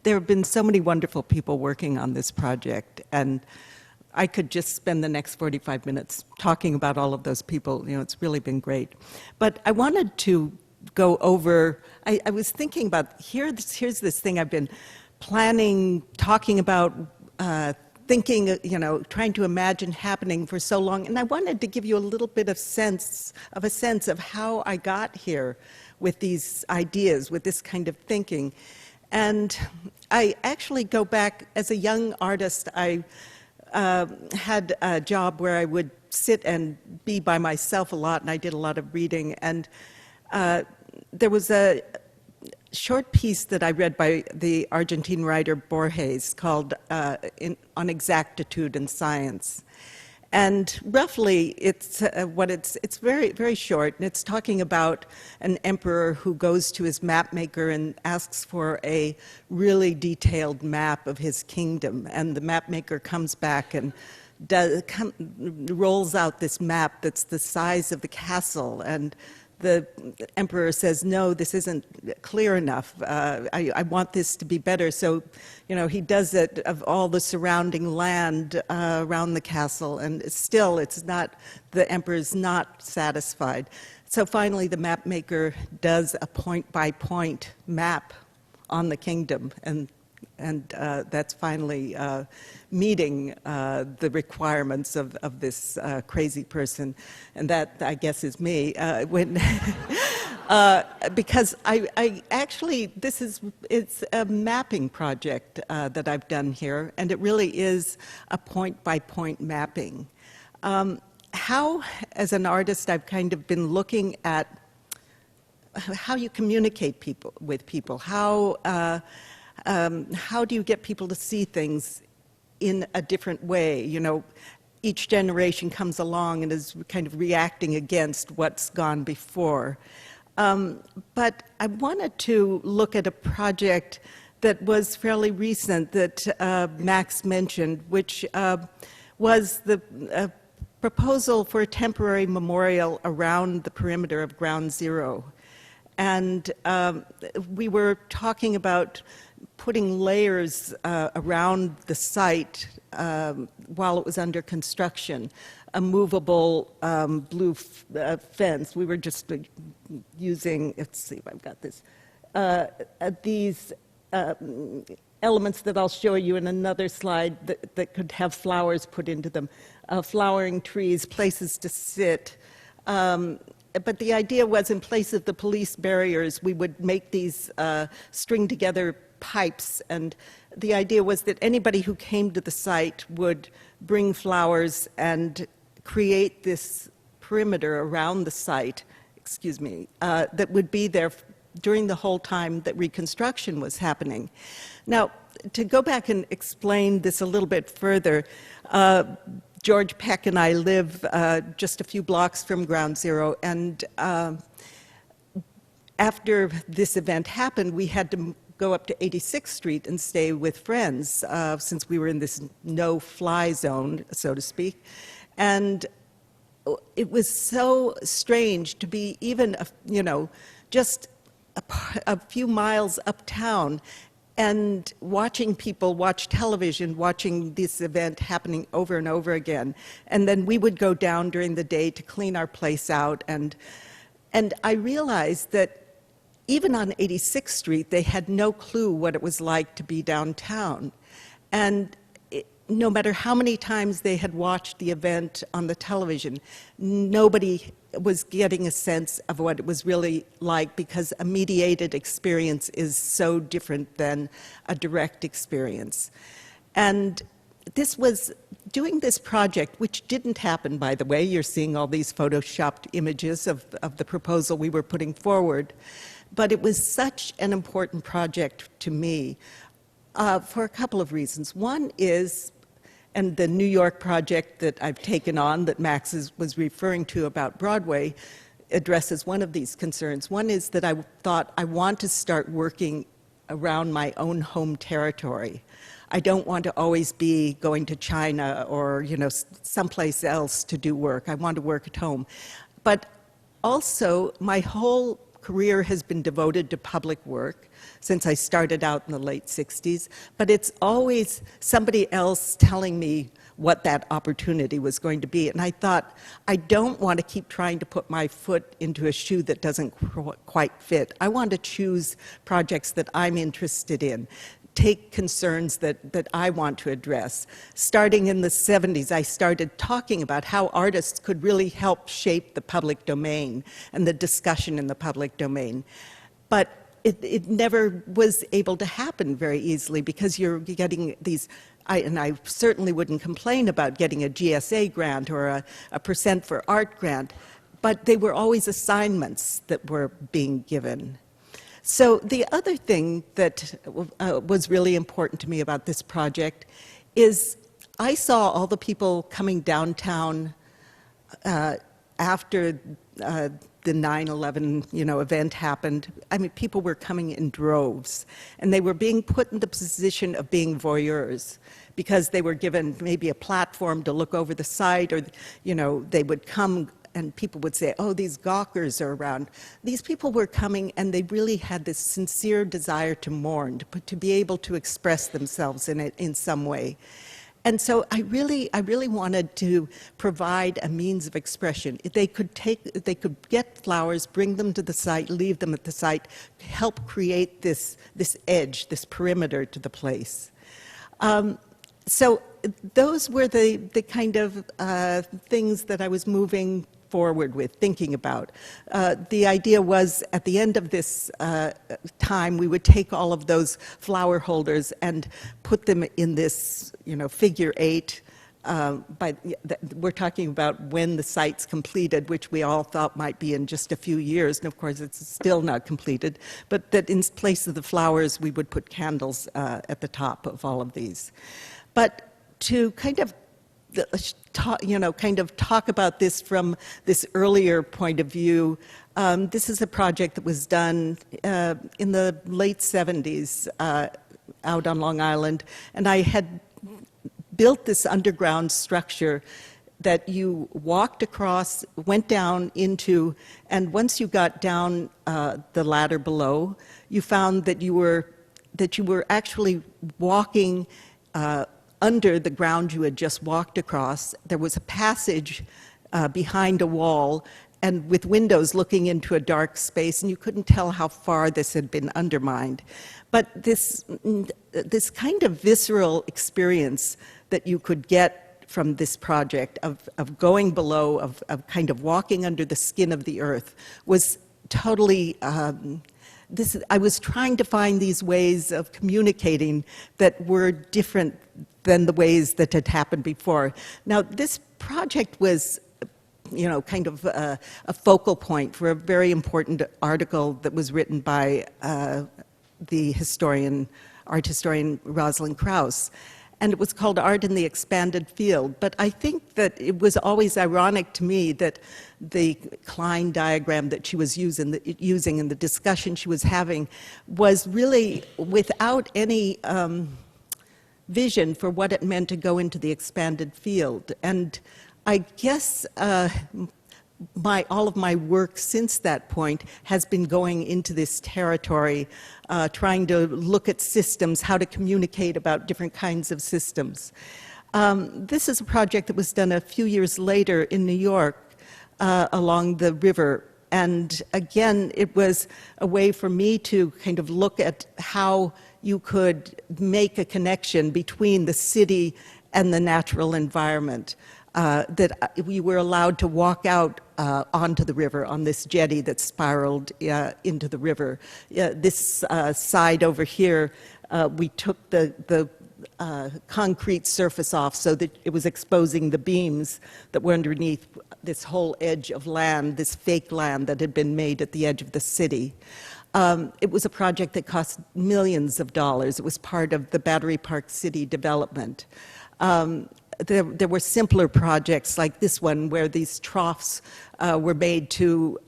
There have been so many wonderful people working on this project, and I could just spend the next 45 minutes talking about all of those people. You know, it's really been great. But I wanted to go over, I was thinking about, here's this thing I've been planning, talking about, thinking, you know, trying to imagine happening for so long. And I wanted to give you a little bit of a sense of how I got here with these ideas, with this kind of thinking. And I actually go back, as a young artist, I had a job where I would sit and be by myself a lot, and I did a lot of reading. And there was a short piece that I read by the Argentine writer Borges called On Exactitude in Science. And roughly, it's very, very short, and it's talking about an emperor who goes to his map maker and asks for a really detailed map of his kingdom. And the map maker comes back and rolls out this map that's the size of the castle. And the emperor says, no, this isn't clear enough. I want this to be better. So, you know, he does it of all the surrounding land around the castle, and still the emperor's not satisfied. So finally, the map maker does a point-by-point map on the kingdom, and that's finally meeting the requirements of this crazy person, and that, I guess, is me. Because I actually, it's a mapping project that I've done here, and it really is a point-by-point mapping. How, as an artist, I've kind of been looking at how you communicate with people, how do you get people to see things in a different way? You know, each generation comes along and is kind of reacting against what's gone before. But I wanted to look at a project that was fairly recent that Max mentioned, which was the proposal for a temporary memorial around the perimeter of Ground Zero. And we were talking about putting layers around the site while it was under construction, a movable blue fence. We were just using, let's see if I've got this, these elements that I'll show you in another slide that could have flowers put into them, flowering trees, places to sit. But the idea was, in place of the police barriers, we would make these string together pipes, and the idea was that anybody who came to the site would bring flowers and create this perimeter around the site, that would be there during the whole time that reconstruction was happening. Now, to go back and explain this a little bit further, George Peck and I live just a few blocks from Ground Zero, and after this event happened, we had to go up to 86th Street and stay with friends, since we were in this no-fly zone, so to speak. And it was so strange to be even, just a few miles uptown and watching people watch television, watching this event happening over and over again. And then we would go down during the day to clean our place out. And I realized that even on 86th Street, they had no clue what it was like to be downtown. And no matter how many times they had watched the event on the television, nobody was getting a sense of what it was really like, because a mediated experience is so different than a direct experience. And this was doing this project, which didn't happen, by the way. You're seeing all these photoshopped images of the proposal we were putting forward. But it was such an important project to me for a couple of reasons. One is, and the New York project that I've taken on that Max was referring to about Broadway addresses one of these concerns. One is that I thought I want to start working around my own home territory. I don't want to always be going to China or, someplace else to do work. I want to work at home. But also, my whole career has been devoted to public work since I started out in the late 60s, but it's always somebody else telling me what that opportunity was going to be. And I thought, I don't want to keep trying to put my foot into a shoe that doesn't quite fit. I want to choose projects that I'm interested in, take concerns that I want to address. Starting in the 70s, I started talking about how artists could really help shape the public domain and the discussion in the public domain. But it never was able to happen very easily because you're getting these, and I certainly wouldn't complain about getting a GSA grant or a Percent for Art grant, but they were always assignments that were being given. So the other thing that was really important to me about this project is I saw all the people coming downtown after the 9/11, event happened. I mean, people were coming in droves, and they were being put in the position of being voyeurs because they were given maybe a platform to look over the site, or, they would come and people would say, oh, these gawkers are around. These people were coming, and they really had this sincere desire to mourn, to be able to express themselves in it in some way. And so I really wanted to provide a means of expression. They could get flowers, bring them to the site, leave them at the site, help create this edge, this perimeter to the place. So those were the kind of things that I was moving forward with, thinking about. The idea was at the end of this time, we would take all of those flower holders and put them in this, figure 8. We're talking about when the site's completed, which we all thought might be in just a few years, and of course it's still not completed, but that in place of the flowers, we would put candles at the top of all of these. But to kind of talk about this from this earlier point of view, this is a project that was done in the late 70s out on Long Island, and I had built this underground structure that you walked across, went down into, and once you got down the ladder below, you found that you were actually walking under the ground you had just walked across. There was a passage behind a wall and with windows looking into a dark space, and you couldn't tell how far this had been undermined. But this kind of visceral experience that you could get from this project of going below, of kind of walking under the skin of the earth, was totally I was trying to find these ways of communicating that were different than the ways that had happened before. Now, this project was, kind of a focal point for a very important article that was written by the art historian Rosalind Krauss. And it was called Art in the Expanded Field. But I think that it was always ironic to me that the Klein diagram that she was using in the discussion she was having was really without any vision for what it meant to go into the expanded field. And I guess all of my work since that point has been going into this territory, trying to look at systems, how to communicate about different kinds of systems. This is a project that was done a few years later in New York along the river. And again, it was a way for me to kind of look at how you could make a connection between the city and the natural environment. That we were allowed to walk out onto the river on this jetty that spiraled into the river. This side over here, we took the concrete surface off so that it was exposing the beams that were underneath this whole edge of land, this fake land that had been made at the edge of the city. It was a project that cost millions of dollars. It was part of the Battery Park City development. There were simpler projects like this one where these troughs were made to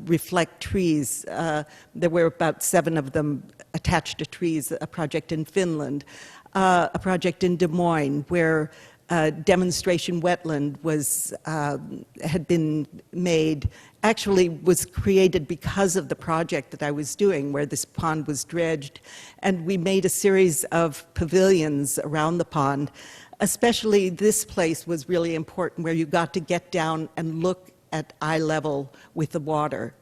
reflect trees. There were about 7 of them attached to trees, a project in Finland, a project in Des Moines where demonstration wetland had been made, actually was created because of the project that I was doing, where this pond was dredged. And we made a series of pavilions around the pond. Especially this place was really important, where you got to get down and look at eye level with the water.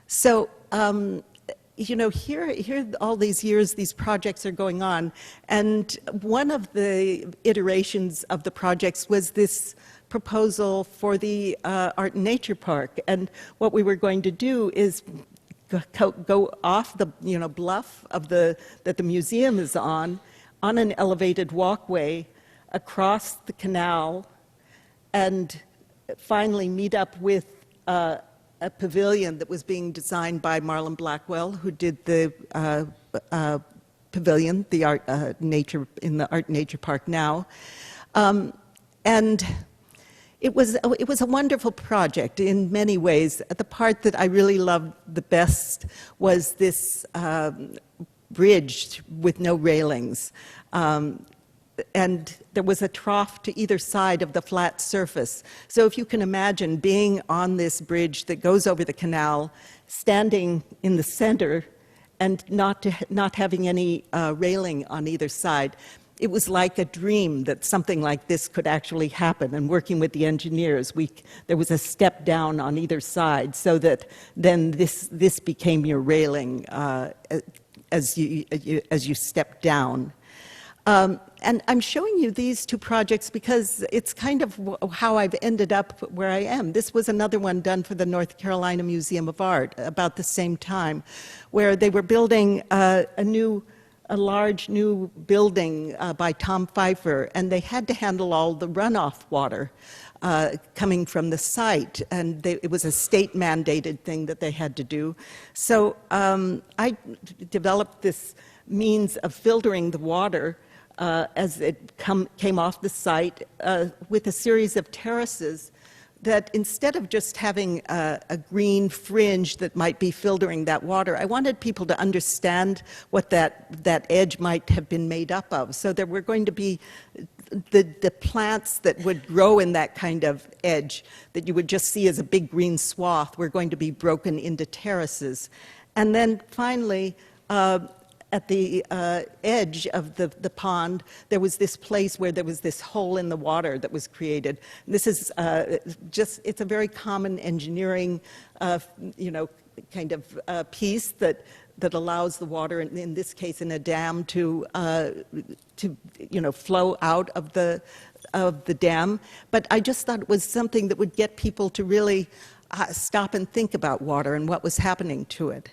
So, you know, here all these years, these projects are going on, and one of the iterations of the projects was this proposal for the Art and Nature Park. And what we were going to do is go off the bluff of that the museum is on an elevated walkway across the canal, and finally meet up with a pavilion that was being designed by Marlon Blackwell, who did the pavilion, the nature in the Art Nature Park now, and it was a wonderful project in many ways. The part that I really loved the best was this bridge with no railings. And there was a trough to either side of the flat surface. So if you can imagine being on this bridge that goes over the canal, standing in the center, and not having any railing on either side, it was like a dream that something like this could actually happen. And working with the engineers, there was a step down on either side, so that then this became your railing as you step down. And I'm showing you these two projects because it's kind of how I've ended up where I am. This was another one done for the North Carolina Museum of Art about the same time, where they were building a large new building by Tom Pfeiffer, and they had to handle all the runoff water coming from the site, and it was a state-mandated thing that they had to do. So I developed this means of filtering the water as it came off the site with a series of terraces that, instead of just having a green fringe that might be filtering that water, I wanted people to understand what that edge might have been made up of. So there were going to be the plants that would grow in that kind of edge that you would just see as a big green swath were going to be broken into terraces. And then finally, at the edge of the pond, there was this place where there was this hole in the water that was created. This is it's a very common engineering, kind of piece that allows the water, in this case in a dam, to flow out of the dam. But I just thought it was something that would get people to really stop and think about water and what was happening to it.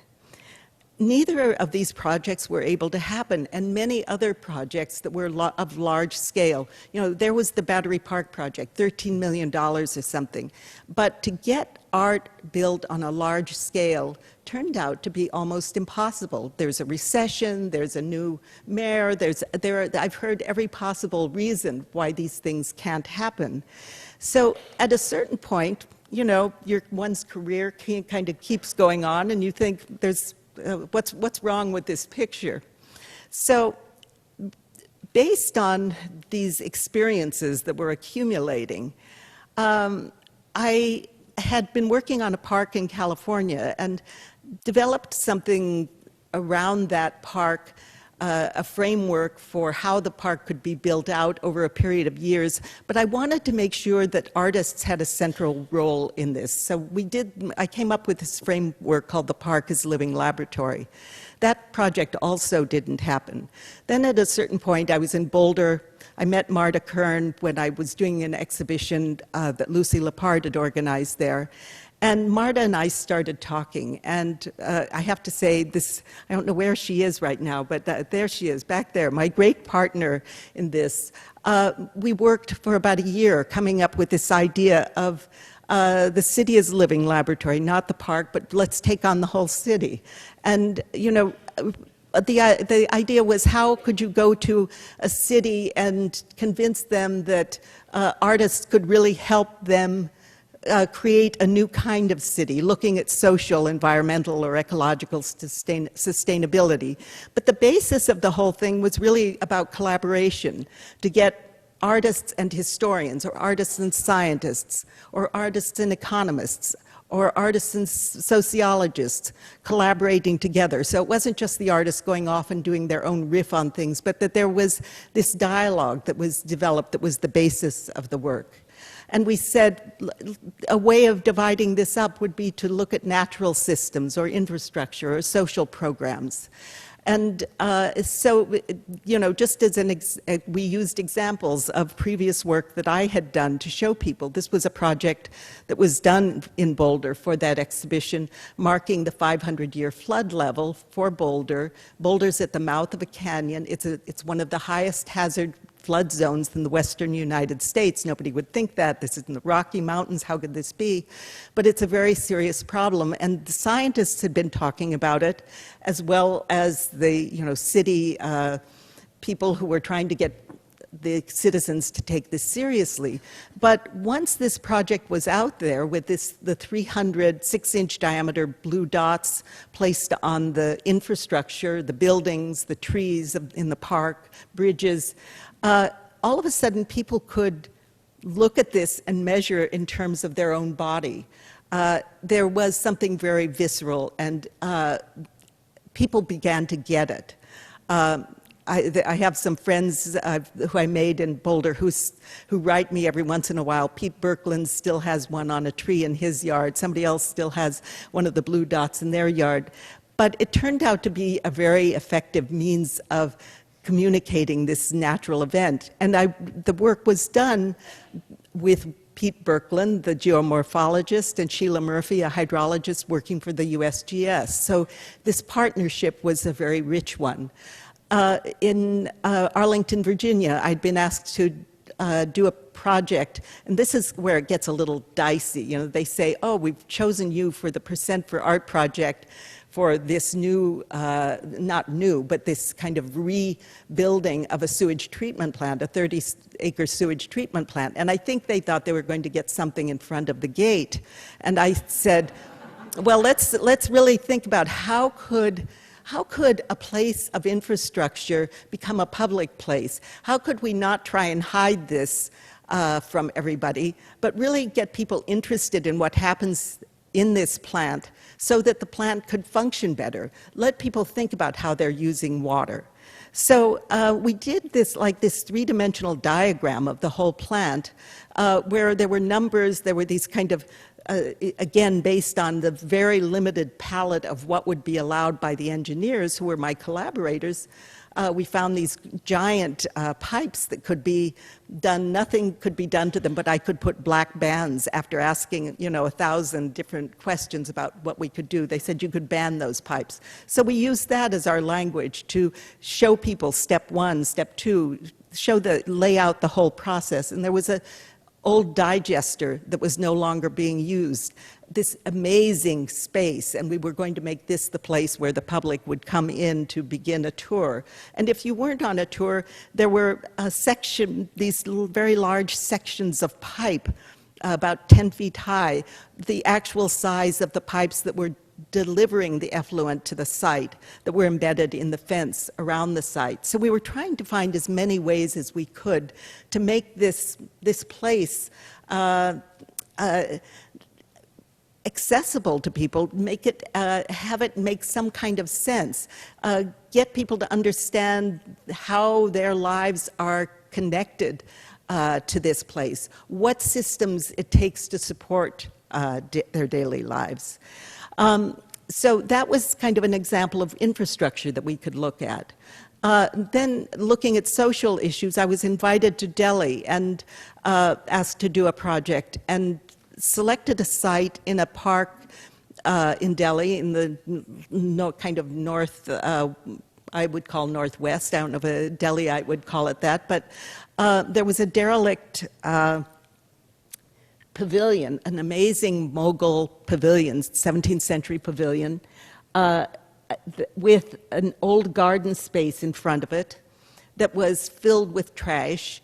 Neither of these projects were able to happen, and many other projects that were of large scale. There was the Battery Park project, $13 million or something. But to get art built on a large scale turned out to be almost impossible. There's a recession, there's a new mayor, I've heard every possible reason why these things can't happen. So at a certain point, one's career kind of keeps going on, and you think, what's wrong with this picture? So based on these experiences that were accumulating, I had been working on a park in California and developed something around that park, a framework for how the park could be built out over a period of years, but I wanted to make sure that artists had a central role in this. So I came up with this framework called The Park as Living Laboratory. That project also didn't happen. Then at a certain point, I was in Boulder. I met Marda Kirn when I was doing an exhibition that Lucy Lepard had organized there. And Marda and I started talking, and I have to say I don't know where she is right now, but there she is, back there, my great partner in this. We worked for about a year coming up with this idea of the city as a living laboratory, not the park, but let's take on the whole city. And, the idea was, how could you go to a city and convince them that artists could really help them create a new kind of city, looking at social, environmental, or ecological sustainability. But the basis of the whole thing was really about collaboration, to get artists and historians, or artists and scientists, or artists and economists, or artists and sociologists collaborating together. So it wasn't just the artists going off and doing their own riff on things, but that there was this dialogue that was developed that was the basis of the work. And we said a way of dividing this up would be to look at natural systems or infrastructure or social programs. And so, you know, just as we used examples of previous work that I had done to show people. This was a project that was done in Boulder for that exhibition, marking the 500-year flood level for Boulder. Boulder's at the mouth of a canyon. It's one of the highest hazard flood zones in the western United States. Nobody would think that. This is in the Rocky Mountains. How could this be? But it's a very serious problem, and the scientists had been talking about it, as well as the city people who were trying to get the citizens to take this seriously. But once this project was out there with the 300 6-inch diameter blue dots placed on the infrastructure, the buildings, the trees in the park, bridges, all of a sudden people could look at this and measure in terms of their own body. There was something very visceral, and people began to get it. I have some friends who I made in Boulder who write me every once in a while. Pete Berkland still has one on a tree in his yard. Somebody else still has one of the blue dots in their yard. But it turned out to be a very effective means of communicating this natural event. And the work was done with Pete Berkland, the geomorphologist, and Sheila Murphy, a hydrologist working for the USGS. So this partnership was a very rich one. In Arlington, Virginia, I'd been asked to do a project, and this is where it gets a little dicey. You know, they say, oh, we've chosen you for the Percent for Art project for this new, not new, but this kind of rebuilding of a sewage treatment plant, a 30-acre sewage treatment plant. And I think they thought they were going to get something in front of the gate. And I said, well, let's really think about how could a place of infrastructure become a public place? How could we not try and hide this from everybody, but really get people interested in what happens in this plant so that the plant could function better? Let people think about how they're using water. So we did this, like this three-dimensional diagram of the whole plant, where there were numbers, there were these kind of again, based on the very limited palette of what would be allowed by the engineers, who were my collaborators, we found these giant pipes that could be done, nothing could be done to them, but I could put black bands after asking, 1,000 different questions about what we could do. They said you could ban those pipes. So we used that as our language to show people step one, step two, lay out the whole process. And there was a old digester that was no longer being used, this amazing space, and we were going to make this the place where the public would come in to begin a tour. And if you weren't on a tour, there were these very large sections of pipe, about 10 feet high, the actual size of the pipes that were delivering the effluent to the site, that were embedded in the fence around the site. So we were trying to find as many ways as we could to make this place accessible to people, make it, have it make some kind of sense, get people to understand how their lives are connected to this place, what systems it takes to support their daily lives. So that was kind of an example of infrastructure that we could look at. Then looking at social issues, I was invited to Delhi and asked to do a project, and selected a site in a park in Delhi, in the kind of north, I would call northwest. I don't know if a Delhiite would call it that, but there was a derelict pavilion, an amazing Mughal pavilion, 17th century pavilion, with an old garden space in front of it that was filled with trash.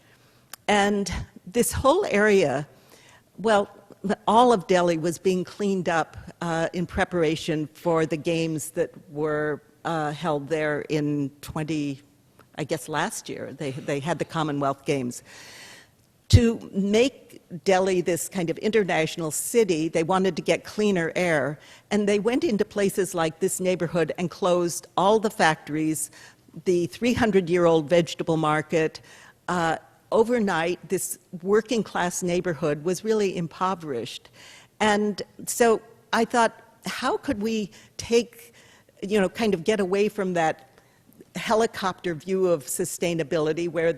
And this whole area, well, all of Delhi was being cleaned up in preparation for the games that were held there in I guess last year. They had the Commonwealth Games. To make Delhi this kind of international city, they wanted to get cleaner air, and they went into places like this neighborhood and closed all the factories, the 300-year-old vegetable market. Overnight, this working-class neighborhood was really impoverished. And so I thought, how could we take, kind of get away from that helicopter view of sustainability where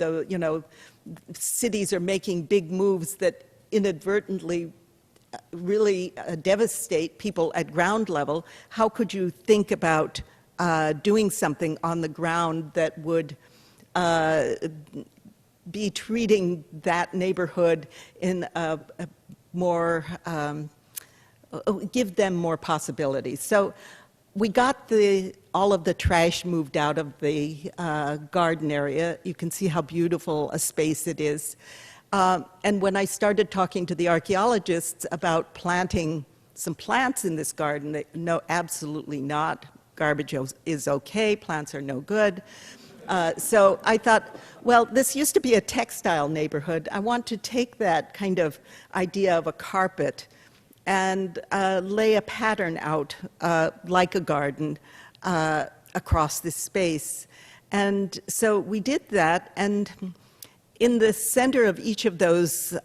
cities are making big moves that inadvertently really devastate people at ground level? How could you think about doing something on the ground that would be treating that neighborhood in a more, give them more possibilities? So we got all of the trash moved out of the garden area. You can see how beautiful a space it is. And when I started talking to the archaeologists about planting some plants in this garden, no, absolutely not. Garbage is okay, plants are no good. So I thought, well, this used to be a textile neighborhood. I want to take that kind of idea of a carpet and lay a pattern out like a garden across this space. And so we did that, and in the center of each of those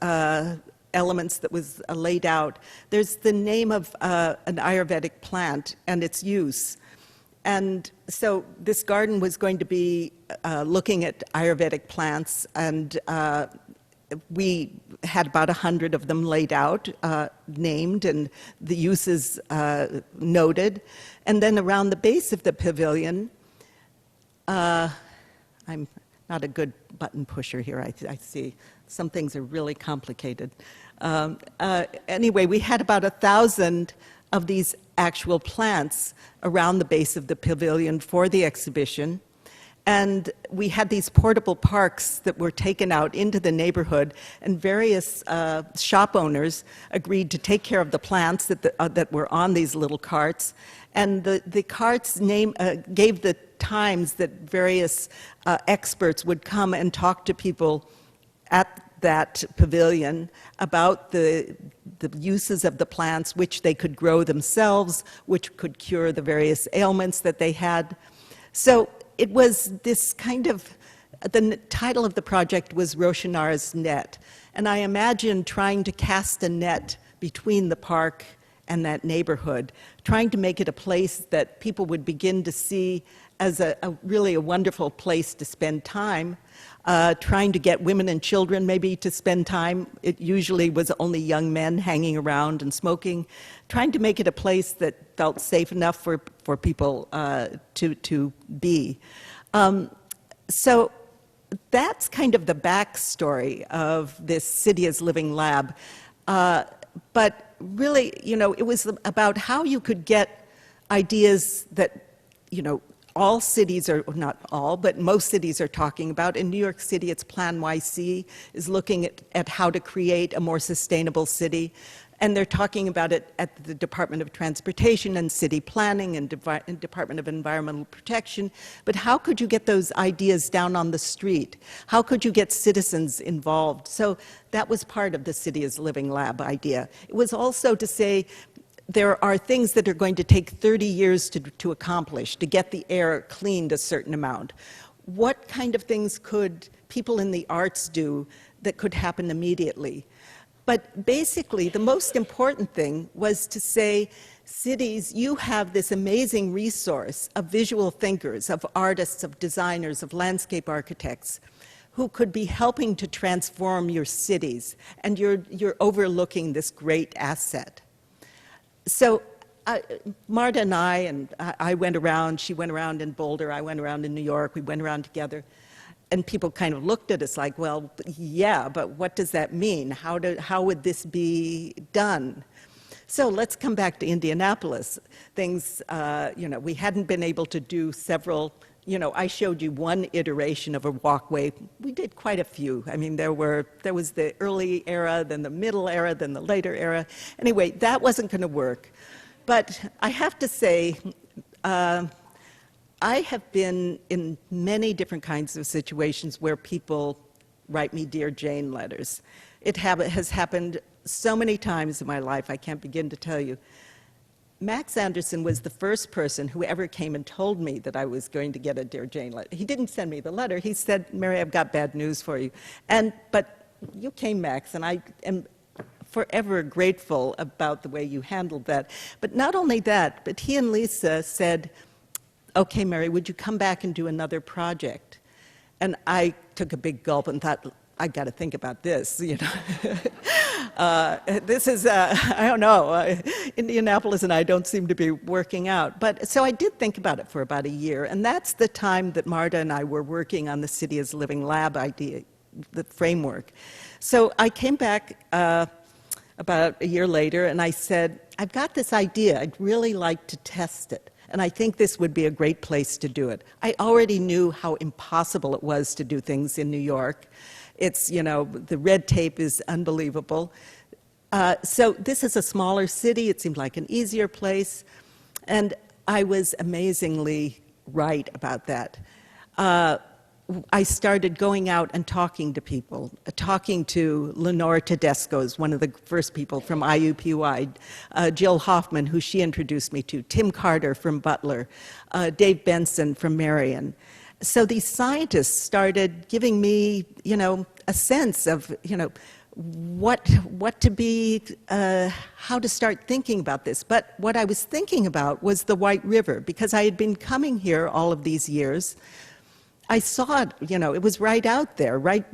elements that was laid out, there's the name of an Ayurvedic plant and its use. And so this garden was going to be looking at Ayurvedic plants, and we had about 100 of them laid out, named, and the uses noted. And then around the base of the pavilion, I'm not a good button pusher here, I see. Some things are really complicated. Anyway, we had about 1,000 of these actual plants around the base of the pavilion for the exhibition. And we had these portable parks that were taken out into the neighborhood, and various shop owners agreed to take care of the plants that were on these little carts. And the carts gave the times that various experts would come and talk to people at that pavilion about the uses of the plants, which they could grow themselves, which could cure the various ailments that they had. So it was this kind of, the title of the project was Roshanara's Net. And I imagine trying to cast a net between the park and that neighborhood, trying to make it a place that people would begin to see as really a wonderful place to spend time, trying to get women and children maybe to spend time. It usually was only young men hanging around and smoking, trying to make it a place that felt safe enough for people to be. So that's kind of the backstory of this City as Living Lab. But really, it was about how you could get ideas that, all cities are, not all, but most cities are talking about. In New York City, it's Plan YC is looking at how to create a more sustainable city. And they're talking about it at the Department of Transportation and City Planning and Department of Environmental Protection. But how could you get those ideas down on the street? How could you get citizens involved? So that was part of the City as Living Lab idea. It was also to say, there are things that are going to take 30 years to accomplish, to get the air cleaned a certain amount. What kind of things could people in the arts do that could happen immediately? But basically, the most important thing was to say, cities, you have this amazing resource of visual thinkers, of artists, of designers, of landscape architects, who could be helping to transform your cities, and you're overlooking this great asset. So Marda and I went around, she went around in Boulder, I went around in New York, we went around together, and people kind of looked at us like, well, yeah, but what does that mean? How would this be done? So let's come back to Indianapolis. Things, we hadn't been able to do several, I showed you one iteration of a walkway. We did quite a few. I mean, there was the early era, then the middle era, then the later era. Anyway, that wasn't going to work. But I have to say, I have been in many different kinds of situations where people write me Dear Jane letters. It has happened so many times in my life, I can't begin to tell you. Max Anderson was the first person who ever came and told me that I was going to get a Dear Jane letter. He didn't send me the letter. He said, Mary, I've got bad news for you. But you came, Max, and I am forever grateful about the way you handled that. But not only that, but he and Lisa said, okay, Mary, would you come back and do another project? And I took a big gulp and thought, I got to think about this, you know. This is, I don't know, Indianapolis and I don't seem to be working out. But so I did think about it for about a year, and that's the time that Marda and I were working on the City as Living Lab idea, the framework. So I came back about a year later, and I said, I've got this idea. I'd really like to test it, and I think this would be a great place to do it. I already knew how impossible it was to do things in New York. It's, you know, the red tape is unbelievable. So this is a smaller city. It seemed like an easier place, and I was amazingly right about that. I started going out and talking to people, talking to Lenore Tedesco, is one of the first people from IUPUI, Jill Hoffman, who she introduced me to, Tim Carter from Butler, Dave Benson from Marion. So these scientists started giving me, you know, a sense of, you know, what to be, how to start thinking about this. But what I was thinking about was the White River, because I had been coming here all of these years. I saw it, you know, it was right out there, right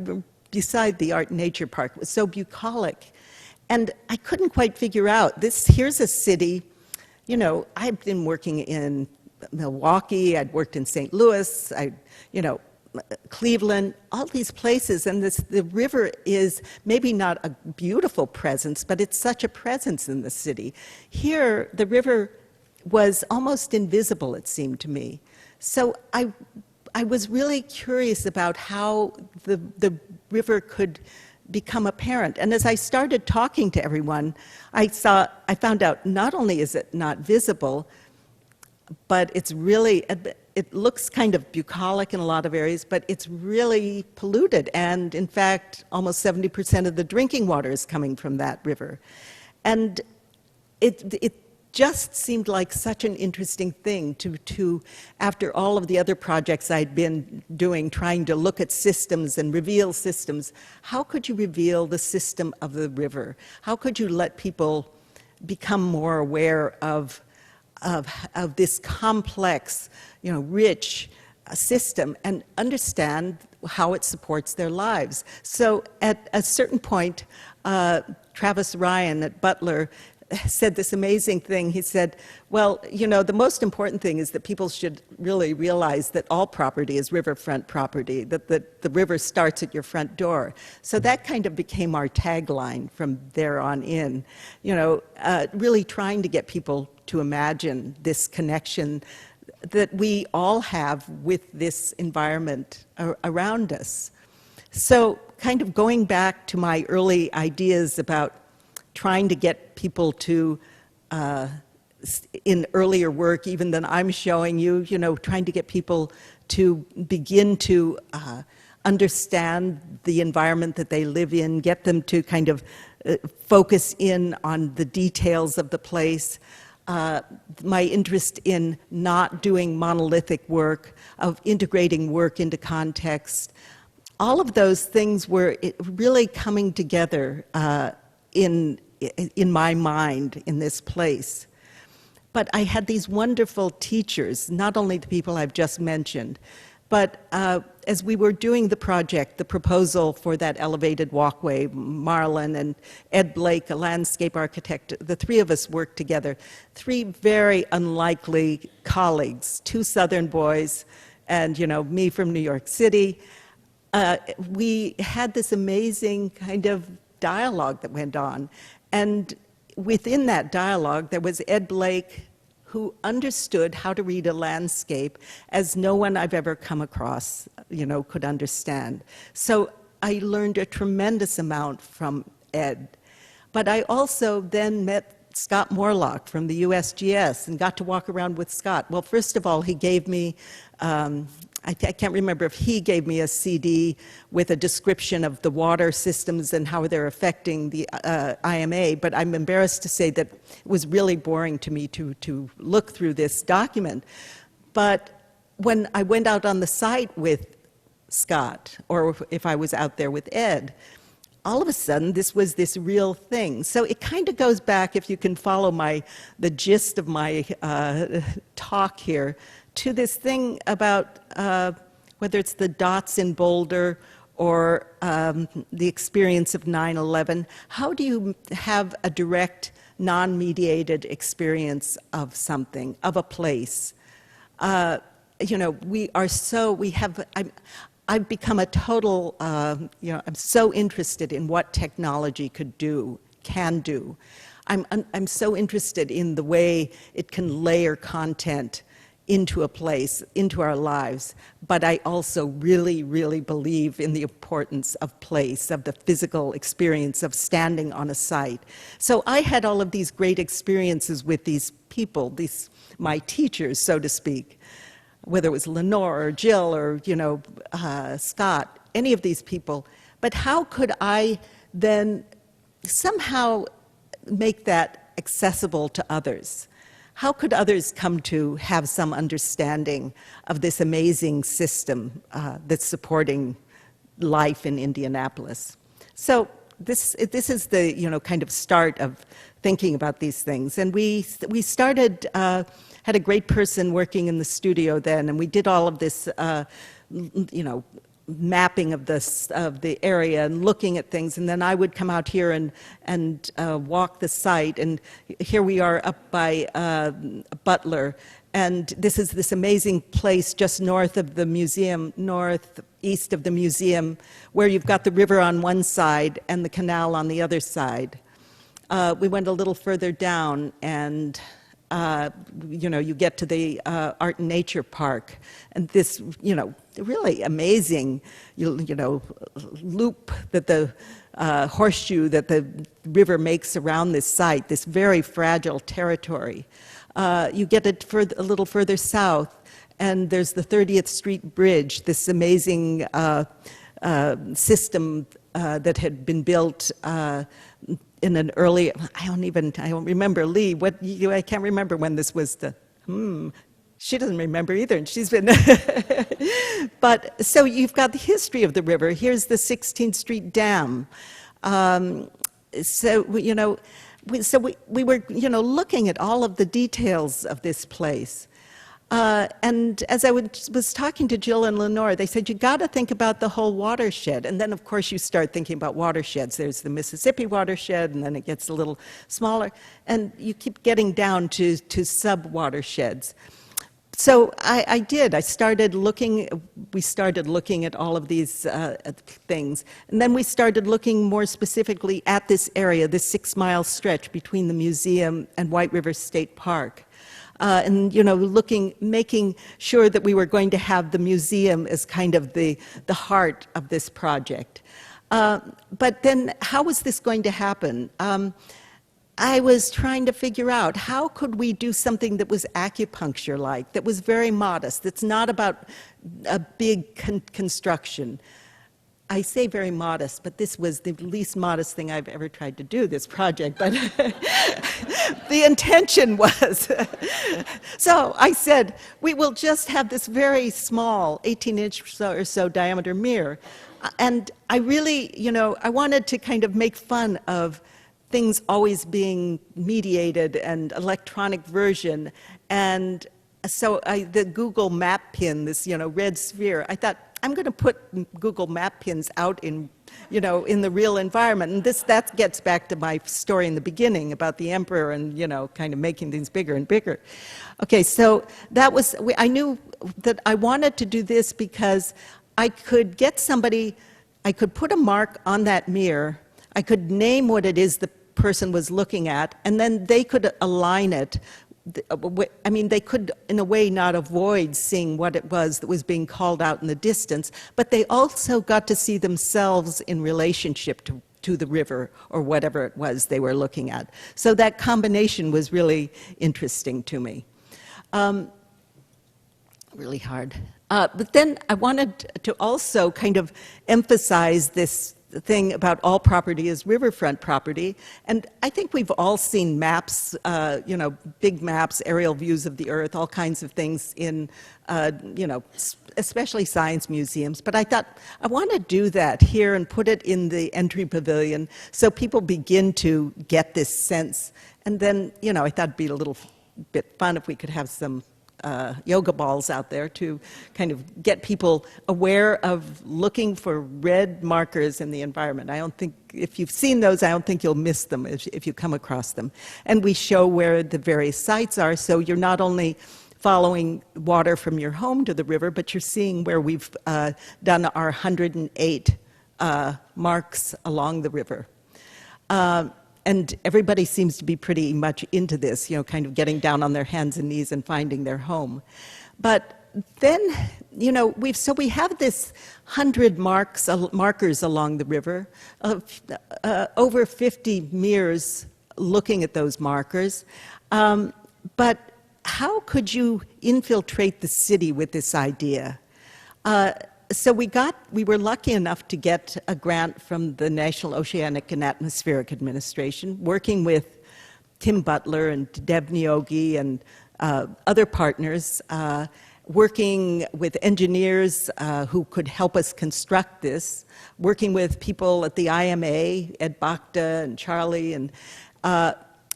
beside the Art and Nature Park. It was so bucolic. And I couldn't quite figure out, here's a city, you know, I've been working in Milwaukee, I'd worked in St. Louis, you know, Cleveland, all these places, and the river is maybe not a beautiful presence, but it's such a presence in the city. Here, the river was almost invisible, it seemed to me. So I was really curious about how the river could become apparent. And as I started talking to everyone, I found out not only is it not visible, but it's really, it looks kind of bucolic in a lot of areas, but it's really polluted. And in fact, almost 70% of the drinking water is coming from that river. And it just seemed like such an interesting thing to, after all of the other projects I'd been doing, trying to look at systems and reveal systems, how could you reveal the system of the river? How could you let people become more aware of this complex, you know, rich system and understand how it supports their lives? So at a certain point, Travis Ryan at Butler said this amazing thing. He said, well, you know, the most important thing is that people should really realize that all property is riverfront property, that the river starts at your front door. So that kind of became our tagline from there on in, you know, really trying to get people to imagine this connection that we all have with this environment around us. So kind of going back to my early ideas about trying to get people to, in earlier work even than I'm showing you, you know, trying to get people to begin to understand the environment that they live in, get them to kind of focus in on the details of the place. My interest in not doing monolithic work, of integrating work into context. All of those things were really coming together in my mind in this place. But I had these wonderful teachers, not only the people I've just mentioned, but as we were doing the project, the proposal for that elevated walkway, Marlon and Ed Blake, a landscape architect, the three of us worked together. Three very unlikely colleagues, two Southern boys, and, you know, me from New York City. We had this amazing kind of dialogue that went on. And within that dialogue, there was Ed Blake, who understood how to read a landscape as no one I've ever come across, you know, could understand. So I learned a tremendous amount from Ed. But I also then met Scott Morlock from the USGS and got to walk around with Scott. Well, first of all, he gave me, I can't remember if he gave me a CD with a description of the water systems and how they're affecting the IMA, but I'm embarrassed to say that it was really boring to me to look through this document. But when I went out on the site with Scott, or if I was out there with Ed, all of a sudden this was this real thing. So it kind of goes back, if you can follow the gist of my talk here, to this thing about whether it's the dots in Boulder or the experience of 9/11. How do you have a direct, non-mediated experience of something, of a place? I've become a total, I'm so interested in what technology can do. I'm so interested in the way it can layer content into a place, into our lives, but I also really, really believe in the importance of place, of the physical experience of standing on a site. So I had all of these great experiences with these people, my teachers, so to speak, whether it was Lenore or Jill or, Scott, any of these people. But how could I then somehow make that accessible to others? How could others come to have some understanding of this amazing system that's supporting life in Indianapolis? So this is the kind of start of thinking about these things. And we started, had a great person working in the studio then, and we did all of this, mapping of the area and looking at things, and then I would come out here and walk the site, and here we are up by Butler, and this is this amazing place just north of the museum, northeast of the museum, where you've got the river on one side and the canal on the other side. We went a little further down, and you get to the Art and Nature Park, and this, really amazing, loop that the horseshoe that the river makes around this site, this very fragile territory. You get it a little further south, and there's the 30th Street Bridge, this amazing system that had been built in an early, I don't remember, Lee, I can't remember when this was she doesn't remember either, and she's been, but, so you've got the history of the river. Here's the 16th Street Dam. So, we were, looking at all of the details of this place. And as I was talking to Jill and Lenore, they said, you got to think about the whole watershed. And then, of course, you start thinking about watersheds. There's the Mississippi watershed, and then it gets a little smaller. And you keep getting down to sub-watersheds. So I did. We started looking at all of these things. And then we started looking more specifically at this area, this 6-mile stretch between the museum and White River State Park. And making sure that we were going to have the museum as kind of the heart of this project. But then how was this going to happen? I was trying to figure out how could we do something that was acupuncture-like, that was very modest, that's not about a big construction. I say very modest, but this was the least modest thing I've ever tried to do, this project, but the intention was. So I said, we will just have this very small 18-inch or so diameter mirror. And I really, I wanted to kind of make fun of things always being mediated and electronic version. And so the Google map pin, this, red sphere, I thought, I'm going to put Google map pins out in the real environment. And that gets back to my story in the beginning about the emperor and, kind of making things bigger and bigger. Okay, so I knew that I wanted to do this because I could get somebody, I could put a mark on that mirror, I could name what it is the person was looking at, and then they could align it. I mean, they could, in a way, not avoid seeing what it was that was being called out in the distance, but they also got to see themselves in relationship to the river or whatever it was they were looking at. So that combination was really interesting to me. Really hard. But then I wanted to also kind of emphasize this thing about all property is riverfront property. And I think we've all seen maps, big maps, aerial views of the earth, all kinds of things in, especially science museums. But I thought I want to do that here and put it in the entry pavilion so people begin to get this sense. And then, I thought it'd be a little bit fun if we could have some yoga balls out there to kind of get people aware of looking for red markers in the environment. I don't think, if you've seen those, I don't think you'll miss them if you come across them. And we show where the various sites are, so you're not only following water from your home to the river, but you're seeing where we've done our 108 marks along the river. And everybody seems to be pretty much into this, kind of getting down on their hands and knees and finding their home. But then, we have this 100 markers along the river, over 50 mirrors looking at those markers. But how could you infiltrate the city with this idea? So we were lucky enough to get a grant from the National Oceanic and Atmospheric Administration, working with Tim Butler and Deb Niogi and other partners, working with engineers who could help us construct this, working with people at the IMA, Ed Bakhta and Charlie,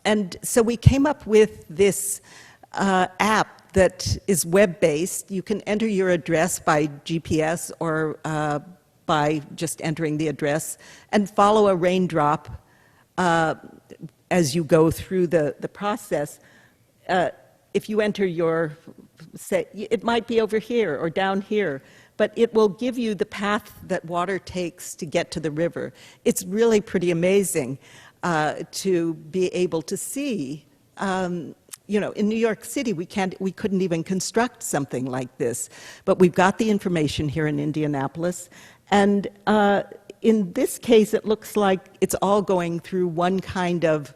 and so we came up with this app that is web-based. You can enter your address by GPS or by just entering the address and follow a raindrop as you go through the process. If you enter say, it might be over here or down here, but it will give you the path that water takes to get to the river. It's really pretty amazing to be able to see. In New York City, we couldn't even construct something like this, but we've got the information here in Indianapolis, and in this case, it looks like it's all going through one kind of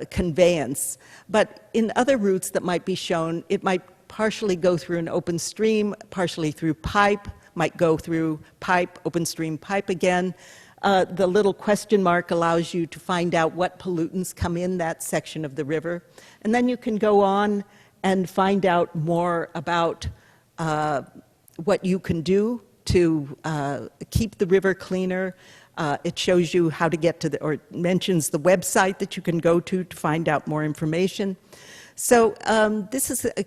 conveyance. But in other routes that might be shown, it might partially go through an open stream, partially through pipe, might go through pipe, open stream pipe again. The little question mark allows you to find out what pollutants come in that section of the river. And then you can go on and find out more about what you can do to keep the river cleaner. It shows you how to get to or mentions the website that you can go to find out more information. So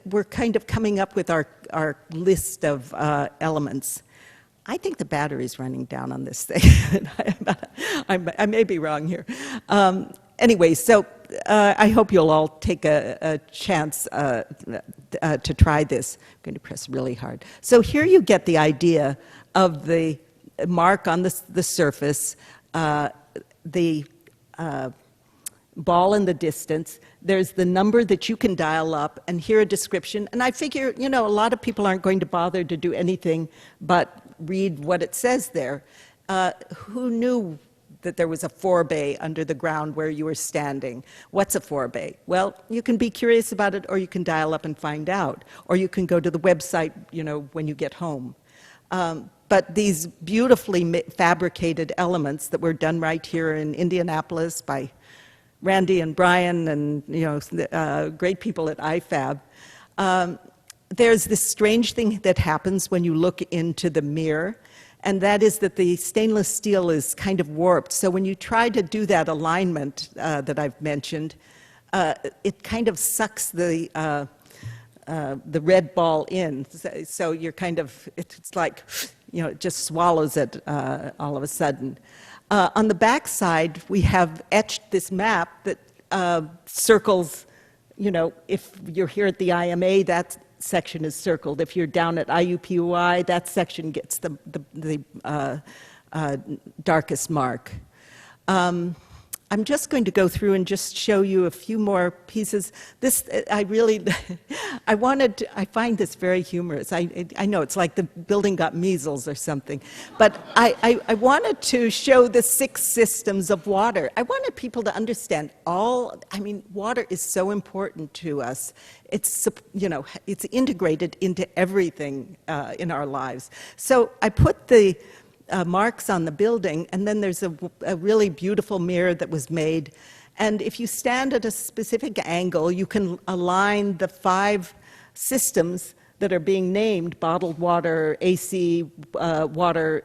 we're kind of coming up with our list of elements. I think the battery's running down on this thing. I may be wrong here. Anyway, so I hope you'll all take a chance to try this. I'm going to press really hard. So here you get the idea of the mark on the surface, the ball in the distance. There's the number that you can dial up and hear a description. And I figure, a lot of people aren't going to bother to do anything but read what it says there. Who knew that there was a forebay under the ground where you were standing? What's a forebay? Well, you can be curious about it, or you can dial up and find out. Or you can go to the website, when you get home. But these beautifully fabricated elements that were done right here in Indianapolis by Randy and Brian and great people at IFAB. There's this strange thing that happens when you look into the mirror, and that is that the stainless steel is kind of warped. So when you try to do that alignment that I've mentioned, it kind of sucks the red ball in. So you're kind of, it's like, it just swallows it all of a sudden. On the back side, we have etched this map that circles, if you're here at the IMA, that section is circled. If you're down at IUPUI, that section gets the darkest mark. I'm just going to go through and just show you a few more pieces. This, I really, I find this very humorous. I know it's like the building got measles or something, but I wanted to show the 6 systems of water. I wanted people to understand water is so important to us. It's, it's integrated into everything in our lives. So I put the marks on the building, and then there's a really beautiful mirror that was made. And if you stand at a specific angle, you can align the 5 systems that are being named: bottled water, AC water,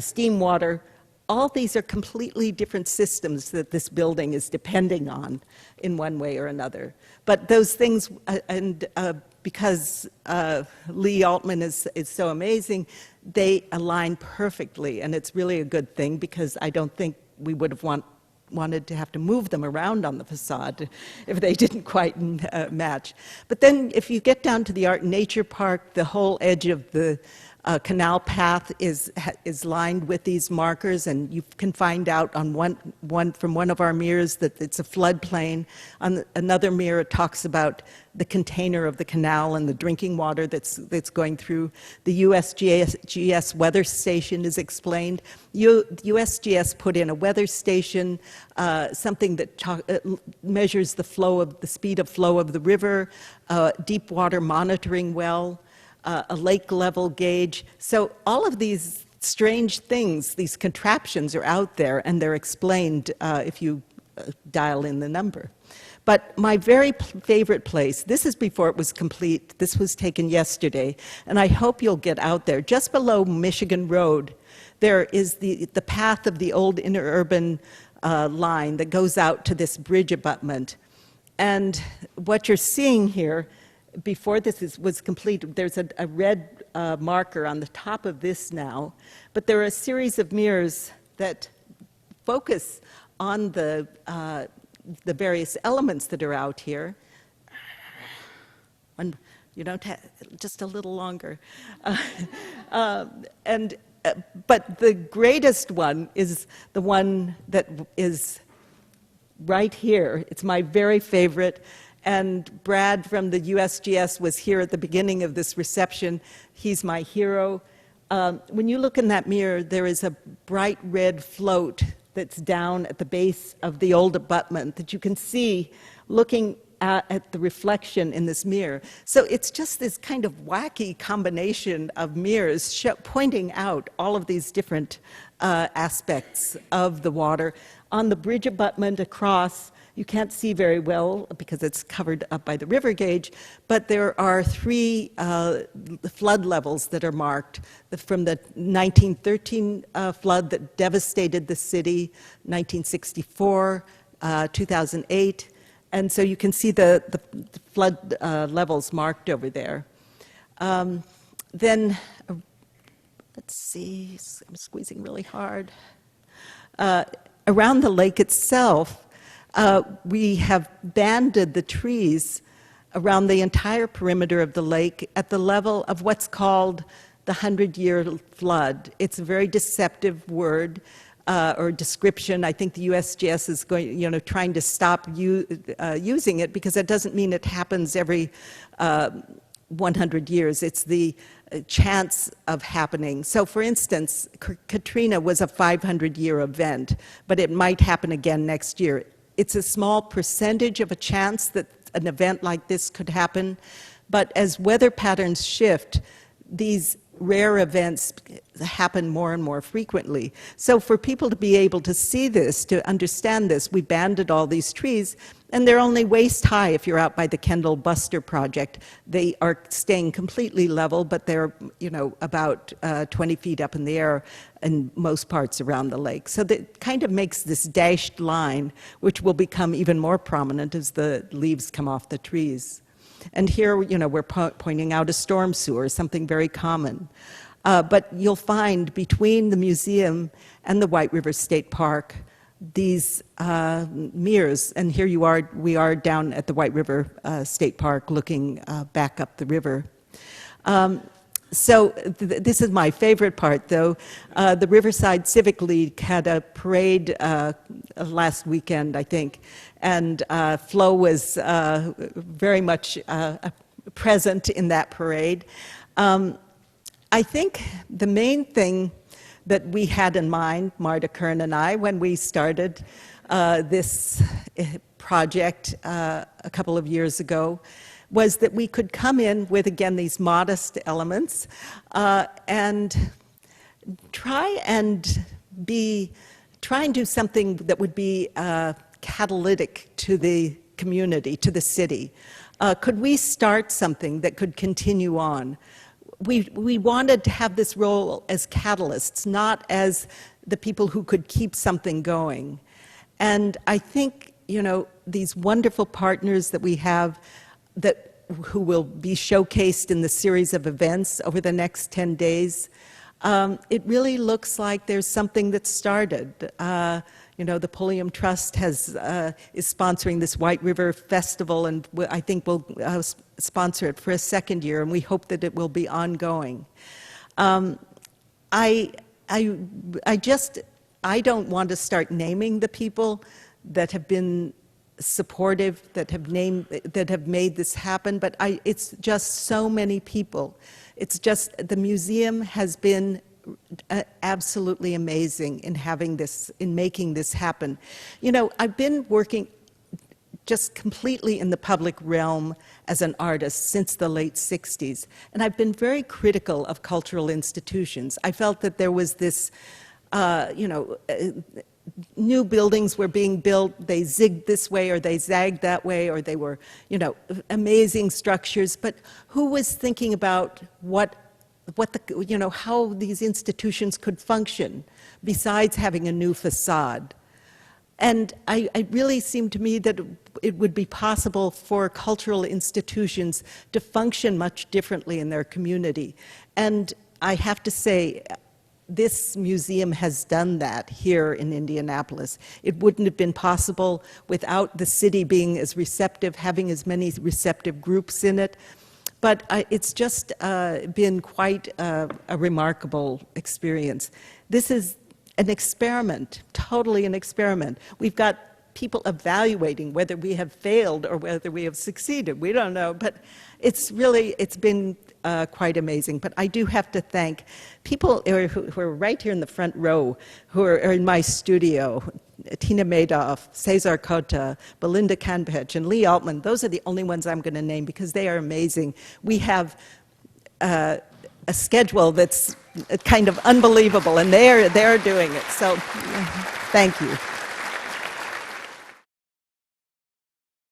steam water. All these are completely different systems that this building is depending on in one way or another. But those things, because Lee Altman is so amazing, they align perfectly, and it's really a good thing, because I don't think we would have wanted to have to move them around on the facade if they didn't quite match. But then if you get down to the Art and Nature Park, the whole edge of the canal path is lined with these markers, and you can find out on from one of our mirrors that it's a floodplain. On another mirror, it talks about the container of the canal and the drinking water that's going through. The USGS weather station is explained. USGS put in a weather station, something that measures the speed of flow of the river, deep water monitoring well, a lake level gauge. So all of these strange things, these contraptions are out there, and they're explained if you dial in the number. But my very favorite place, this is before it was complete, this was taken yesterday, and I hope you'll get out there. Just below Michigan Road, there is the path of the old interurban line that goes out to this bridge abutment. And what you're seeing here, before this was complete, there's a red marker on the top of this now, but there are a series of mirrors that focus on the various elements that are out here. And you don't have, just a little longer. But the greatest one is the one that is right here. It's my very favorite. And Brad from the USGS was here at the beginning of this reception. He's my hero. When you look in that mirror, there is a bright red float that's down at the base of the old abutment that you can see looking at the reflection in this mirror. So it's just this kind of wacky combination of mirrors pointing out all of these different aspects of the water. On the bridge abutment across, you can't see very well because it's covered up by the river gauge, but there are 3 flood levels that are marked from the 1913 flood that devastated the city, 1964, 2008, and so you can see the flood levels marked over there. Then, let's see, I'm squeezing really hard. Around the lake itself, we have banded the trees around the entire perimeter of the lake at the level of what's called the 100-year flood. It's a very deceptive word or description. I think the USGS is going, trying to stop using it, because it doesn't mean it happens every 100 years. It's the chance of happening. So for instance, Katrina was a 500-year event, but it might happen again next year. It's a small percentage of a chance that an event like this could happen, but as weather patterns shift, these rare events happen more and more frequently. So for people to be able to see this, to understand this, we banded all these trees, and they're only waist high if you're out by the Kendall Buster Project. They are staying completely level, but they're, about 20 feet up in the air in most parts around the lake. So that kind of makes this dashed line, which will become even more prominent as the leaves come off the trees. And here, we're pointing out a storm sewer, something very common. But you'll find between the museum and the White River State Park these mirrors, and here we are down at the White River State Park looking back up the river. So this is my favorite part, though. The Riverside Civic League had a parade last weekend, I think, and Flo was very much present in that parade. I think the main thing that we had in mind, Marda Kirn and I, when we started this project a couple of years ago, was that we could come in with, again, these modest elements and try and do something that would be catalytic to the community, to the city. Could we start something that could continue on? We wanted to have this role as catalysts, not as the people who could keep something going. And I think, you know, these wonderful partners that we have who will be showcased in the series of events over the next 10 days, it really looks like there's something that started. You know, the Pulliam Trust is sponsoring this White River Festival, and I think will sponsor it for a second year, and we hope that it will be ongoing. I don't want to start naming the people that have been supportive, that have made this happen, but it's just so many people. It's just the museum has been absolutely amazing in making this happen. You know, I've been working just completely in the public realm as an artist since the late 60s, and I've been very critical of cultural institutions. I felt that there was this, new buildings were being built, they zigged this way or they zagged that way, or they were, you know, amazing structures, but who was thinking about how these institutions could function besides having a new facade? And it really seemed to me that it would be possible for cultural institutions to function much differently in their community. And I have to say, this museum has done that here in Indianapolis. It wouldn't have been possible without the city being as receptive, having as many receptive groups in it. But it's just been quite a remarkable experience. This is an experiment, totally an experiment. We've got people evaluating whether we have failed or whether we have succeeded. We don't know, but it's been quite amazing. But I do have to thank people who are right here in the front row, who are in my studio: Tina Madoff, Cesar Cota, Belinda Canpech, and Lee Altman. Those are the only ones I'm going to name because they are amazing. We have a schedule that's kind of unbelievable, and they're doing it. So thank you.